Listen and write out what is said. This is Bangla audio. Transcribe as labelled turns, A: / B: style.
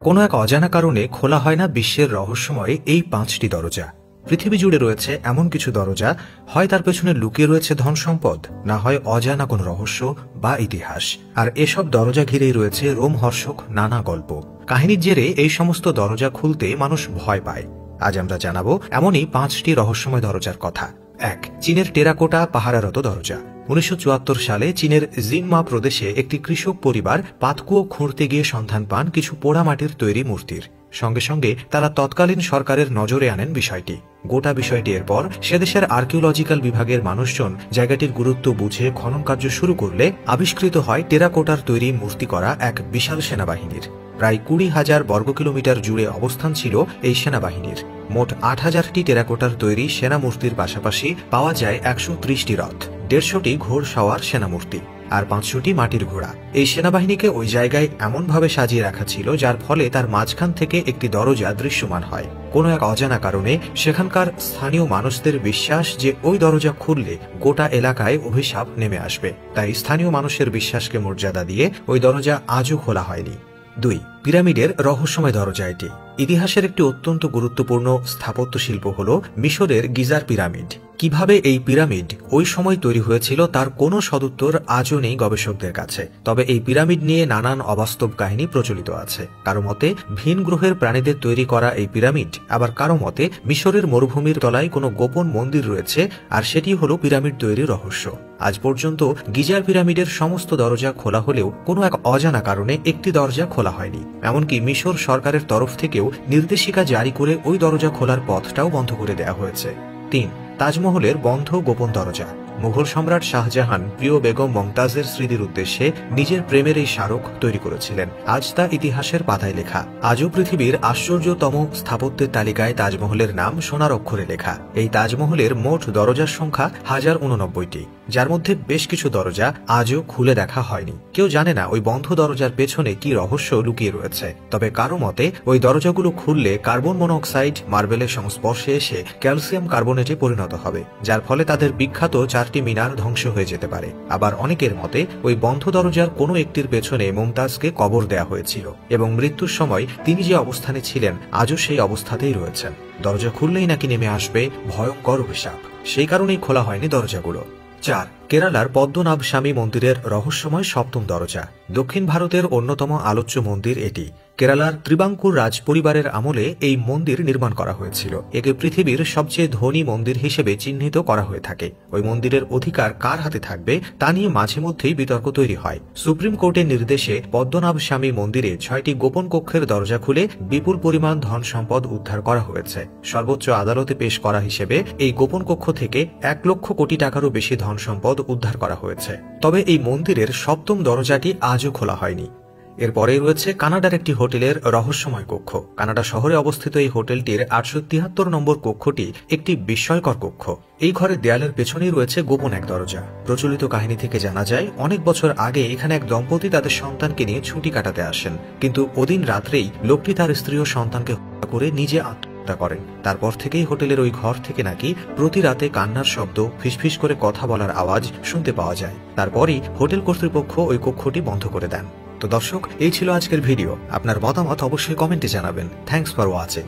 A: কোনো এক অজানা কারণে খোলা হয় না বিশ্বের রহস্যময় এই ৫টি দরজা। পৃথিবী জুড়ে রয়েছে এমন কিছু দরজা, হয় তার পেছনে লুকিয়ে রয়েছে ধন সম্পদ, না হয় অজানা কোনো রহস্য বা ইতিহাস। আর এসব দরজা ঘিরেই রয়েছে রোমহর্ষক নানা গল্প। কাহিনীর জেরে এই সমস্ত দরজা খুলতে মানুষ ভয় পায়। আজ আমরা জানাবো এমনই ৫টি রহস্যময় দরজার কথা। ১. চীনের টেরাকোটা পাহারারত দরজা। ১৯৭৪ সালে চীনের জিনমা প্রদেশে একটি কৃষক পরিবার পাতকুয়ো খুঁড়তে গিয়ে সন্ধান পান কিছু পোড়ামাটির তৈরি মূর্তির। সঙ্গে সঙ্গে তারা তৎকালীন সরকারের নজরে আনেন বিষয়টি। গোটা বিষয়টি এরপর সেদেশের আর্কিওলজিক্যাল বিভাগের মানুষজন জায়গাটির গুরুত্ব বুঝে খনন কার্য শুরু করলে আবিষ্কৃত হয় টেরাকোটার তৈরি মূর্তি করা এক বিশাল সেনাবাহিনীর। প্রায় ২০,০০০ বর্গ কিলোমিটার জুড়ে অবস্থান ছিল এই সেনাবাহিনীর। মোট ৮,০০০টি টেরাকোটার তৈরি সেনা মূর্তির পাশাপাশি পাওয়া যায় ১৩০টি রথ, ১৫০টি ঘোড়সাওয়ার সেনামূর্তি আর ৫০০টি মাটির ঘোড়া। এই সেনাবাহিনীকে ওই জায়গায় এমনভাবে সাজিয়ে রাখা ছিল যার ফলে তার মাঝখান থেকে একটি দরজা দৃশ্যমান হয়। কোনো এক অজানা কারণে সেখানকার স্থানীয় মানুষদের বিশ্বাস যে ওই দরজা খুললে গোটা এলাকায় অভিশাপ নেমে আসবে, তাই স্থানীয় মানুষের বিশ্বাসকে মর্যাদা দিয়ে ওই দরজা আজও খোলা হয়নি। ২. পিরামিডের রহস্যময় দরজা। এটি ইতিহাসের একটি অত্যন্ত গুরুত্বপূর্ণ স্থাপত্য শিল্প হল মিশরের গিজার পিরামিড। কিভাবে এই পিরামিড ওই সময় তৈরি হয়েছিল তার কোনো সদুত্তর আজও নেই গবেষকদের কাছে। তবে এই পিরামিড নিয়ে নানান অবাস্তব কাহিনী প্রচলিত আছে। কারো মতে ভিন গ্রহের প্রাণীদের তৈরি করা এই পিরামিড, আবার কারো মতে মিশরের মরুভূমির তলায় কোনো গোপন মন্দির রয়েছে আর সেটি হলো পিরামিড তৈরির রহস্য। আজ পর্যন্ত গিজার পিরামিডের সমস্ত দরজা খোলা হলেও কোনো এক অজানা কারণে একটি দরজা খোলা হয়নি। এমনকি মিশর সরকারের তরফ থেকেও নির্দেশিকা জারি করে ওই দরজা খোলার পথটাও বন্ধ করে দেওয়া হয়েছে। ৩. তাজমহলের বন্ধ গোপন দরজা। মুঘল সম্রাট শাহজাহান প্রিয় বেগম মমতাজের স্মৃতির উদ্দেশ্যে নিজের প্রেমের এই স্মারক তৈরি করেছিলেন। আজ তা ইতিহাসের পাতায় লেখা। আজও পৃথিবীর আশ্চর্যতম স্থাপত্যের তালিকায় তাজমহলের নাম সোনার অক্ষরে লেখা। এই তাজমহলের মোট দরজার সংখ্যা ১,০৮৯টি, যার মধ্যে বেশ কিছু দরজা আজও খুলে দেখা হয়নি। কেউ জানে না ওই বন্ধ দরজার পেছনে কি রহস্য লুকিয়ে রয়েছে। তবে কারো মতে ওই দরজাগুলো খুললে কার্বন মনোক্সাইড মার্বেলের সংস্পর্শে এসে ক্যালসিয়াম কার্বনেটে পরিণত হবে, যার ফলে তাদের বিখ্যাত ৪টি মিনার ধ্বংস হয়ে যেতে পারে। আবার অনেকের মতে ওই বন্ধ দরজার কোনো একটির পেছনে মুমতাজকে কবর দেয়া হয়েছিল এবং মৃত্যুর সময় তিনি যে অবস্থানে ছিলেন আজও সেই অবস্থাতেই রয়েছেন। দরজা খুললেই নাকি নেমে আসবে ভয়ঙ্কর অভিশাপ, সেই কারণেই খোলা হয়নি দরজাগুলো। ৪. কেরালার পদ্মনাভ স্বামী মন্দিরের রহস্যময় ৭ম দরজা। দক্ষিণ ভারতের অন্যতম আলোচ্য মন্দির এটি। কেরালার ত্রিবাঙ্কুর রাজ পরিবারের আমলে এই মন্দির নির্মাণ করা হয়েছিল। একে পৃথিবীর সবচেয়ে ধনী মন্দির হিসেবে চিহ্নিত করা হয়ে থাকে। ওই মন্দিরের অধিকার কার হাতে থাকবে তা নিয়ে মাঝে মধ্যেই বিতর্ক তৈরি হয়। সুপ্রিম কোর্টের নির্দেশে পদ্মনাভ স্বামী মন্দিরে ৬টি গোপন কক্ষের দরজা খুলে বিপুল পরিমাণ ধন সম্পদ উদ্ধার করা হয়েছে। সর্বোচ্চ আদালতে পেশ করা হিসেবে এই গোপন কক্ষ থেকে ১,০০,০০০ কোটি টাকারও বেশি ধন সম্পদ উদ্ধার করা হয়েছে। তবে এই মন্দিরের ৭ম দরজাটি আজও খোলা হয়নি। এরপরে রয়েছে কানাডার একটি হোটেলের রহস্যময় কক্ষ। কানাডা শহরে অবস্থিত এই হোটেলটির ৮৭৩ নম্বর কক্ষটি একটি বিস্ময়কর কক্ষ। এই ঘরের দেয়ালের পেছনেই রয়েছে গোপন এক দরজা। প্রচলিত কাহিনী থেকে জানা যায় অনেক বছর আগে এখানে এক দম্পতি তাদের সন্তানকে নিয়ে ছুটি কাটাতে আসেন, কিন্তু ওদিন রাত্রেই লোকটি তার স্ত্রী ও সন্তানকে হত্যা করে নিজে আত্মহত্যা করেন। তারপর থেকেই হোটেলের ওই ঘর থেকে নাকি প্রতি রাতে কান্নার শব্দ, ফিসফিস করে কথা বলার আওয়াজ শুনতে পাওয়া যায়। তারপরই হোটেল কর্তৃপক্ষ ওই কক্ষটি বন্ধ করে দেন। তো দর্শক, এই ছিল আজকের ভিডিও। আপনার মতামত অবশ্যই কমেন্টে জানাবেন। Thanks for watching.